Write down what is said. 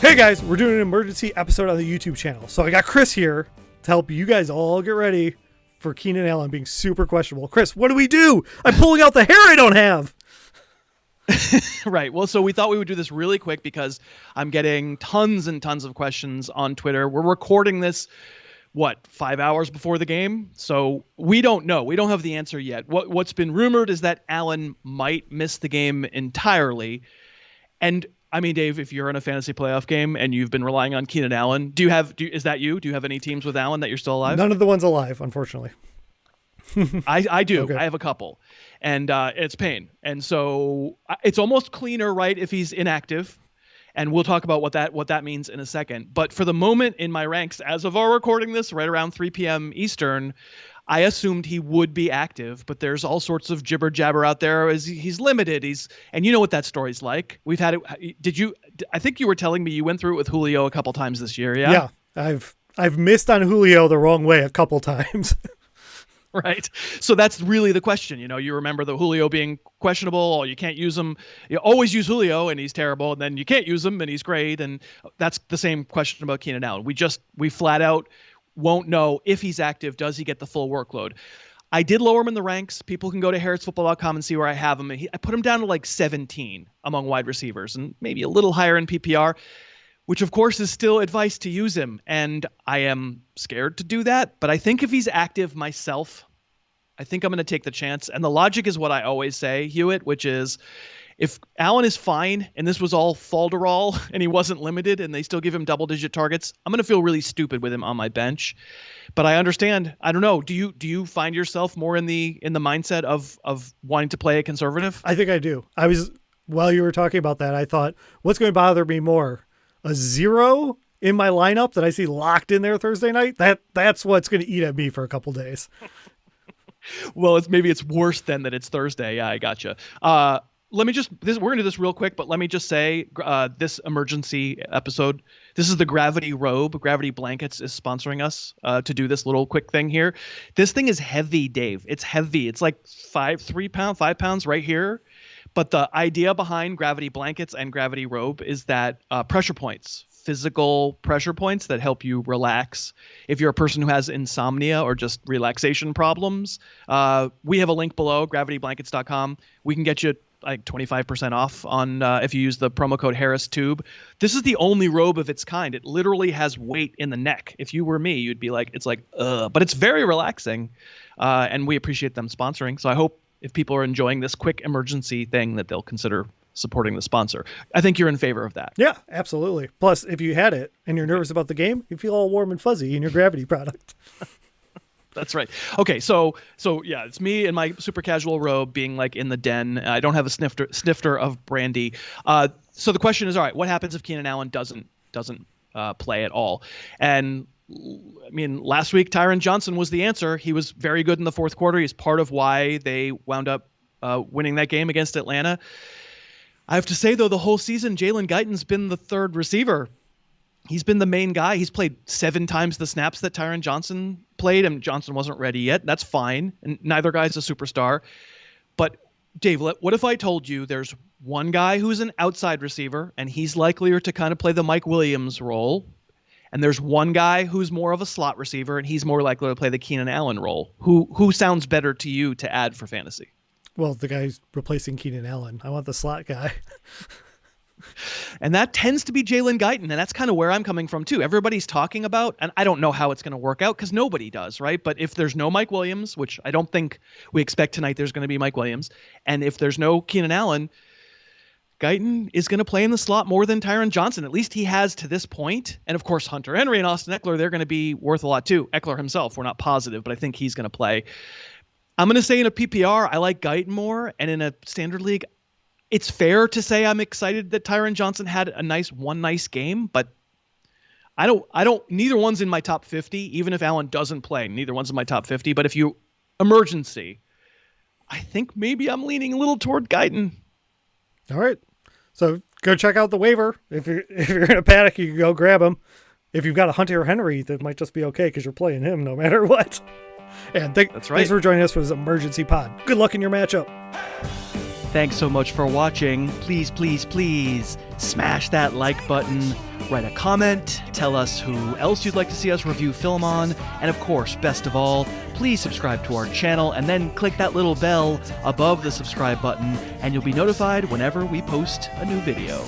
Hey guys, we're doing an emergency episode on the YouTube channel. So I got Chris here to help you guys all get ready for Keenan Allen being super questionable. Chris, what do we do? I'm pulling out the hair I don't have. Right. Well, so we thought we would do this really quick because I'm getting tons and tons of questions on Twitter. We're recording this, 5 hours before the game? So we don't know. We don't have the answer yet. What's been rumored is that Allen might miss the game entirely. And I mean, Dave, if you're in a fantasy playoff game and you've been relying on Keenan Allen, is that you? Do you have any teams with Allen that you're still alive? None of the ones alive, unfortunately. I do. Okay. I have a couple, and it's pain. And so it's almost cleaner, right, if he's inactive. And we'll talk about what that means in a second. But for the moment in my ranks, as of our recording this, right around 3 p.m. Eastern, I assumed he would be active, but there's all sorts of jibber jabber out there as he's limited. And you know what that story's like. We've had it. I think you were telling me you went through it with Julio a couple times this year. Yeah. Yeah. I've missed on Julio the wrong way a couple times. Right. So that's really the question. You remember the Julio being questionable, or you can't use him. You always use Julio and he's terrible. And then you can't use him and he's great. And that's the same question about Keenan Allen. We flat out won't know if he's active. Does he get the full workload? I did lower him in the ranks. People can go to harrisfootball.com and see where I have him. I put him down to like 17 among wide receivers and maybe a little higher in PPR, which of course is still advice to use him. And I am scared to do that. But I think if he's active myself, I think I'm going to take the chance. And the logic is what I always say, Hewitt, which is if Allen is fine and this was all falderall and he wasn't limited and they still give him double-digit targets, I'm going to feel really stupid with him on my bench. But I understand. I don't know. Do you find yourself more in the mindset of wanting to play a conservative? I think I do. While you were talking about that, I thought, what's going to bother me more? A 0 in my lineup that I see locked in there Thursday night? That's what's going to eat at me for a couple days. Well, maybe it's worse than that it's Thursday. Yeah, I gotcha. We're going to do this real quick, but let me just say this emergency episode, this is the Gravity Robe. Gravity Blankets is sponsoring us to do this little quick thing here. This thing is heavy, Dave. It's heavy. It's like 5 pounds right here. But the idea behind Gravity Blankets and Gravity Robe is that pressure points, physical pressure points that help you relax. If you're a person who has insomnia or just relaxation problems, we have a link below, gravityblankets.com. We can get you like 25% off on if you use the promo code HarrisTube. This is the only robe of its kind. It literally has weight in the neck. If you were me, you'd be like, it's like, but it's very relaxing. And we appreciate them sponsoring. So I hope if people are enjoying this quick emergency thing that they'll consider supporting the sponsor. I think you're in favor of that. Yeah, absolutely. Plus, if you had it and you're nervous about the game, you feel all warm and fuzzy in your Gravity product. That's right. Okay, so yeah, it's me in my super casual robe being like in the den. I don't have a snifter of brandy. So the question is, all right, what happens if Keenan Allen doesn't play at all? And I mean, last week Tyron Johnson was the answer. He was very good in the fourth quarter. He's part of why they wound up winning that game against Atlanta. I have to say, though, the whole season, Jalen Guyton's been the third receiver. He's been the main guy. He's played 7 times the snaps that Tyron Johnson played, and Johnson wasn't ready yet. That's fine. And neither guy's a superstar. But, Dave, what if I told you there's one guy who's an outside receiver, and he's likelier to kind of play the Mike Williams role, and there's one guy who's more of a slot receiver, and he's more likely to play the Keenan Allen role? Who sounds better to you to add for fantasy? Well, the guy's replacing Keenan Allen. I want the slot guy. And that tends to be Jalen Guyton, and that's kind of where I'm coming from, too. Everybody's talking about, and I don't know how it's going to work out because nobody does, right? But if there's no Mike Williams, which I don't think we expect tonight there's going to be Mike Williams, and if there's no Keenan Allen, Guyton is going to play in the slot more than Tyron Johnson. At least he has to this point. And, of course, Hunter Henry and Austin Eckler, they're going to be worth a lot, too. Eckler himself, we're not positive, but I think he's going to play. I'm going to say in a PPR, I like Guyton more, and in a standard league, it's fair to say I'm excited that Tyron Johnson had one nice game, but neither one's in my top 50. Even if Allen doesn't play, neither one's in my top 50. But if you emergency, I think maybe I'm leaning a little toward Guyton. All right. So go check out the waiver. If you're in a panic, you can go grab him. If you've got a Hunter Henry, that might just be okay because you're playing him no matter what. And that's right. Thanks for joining us for this emergency pod. Good luck in your matchup. Thanks so much for watching. Please, please, please smash that like button. write a comment, tell us who else you'd like to see us review film on, and of course, best of all, please subscribe to our channel and then click that little bell above the subscribe button, and you'll be notified whenever we post a new video.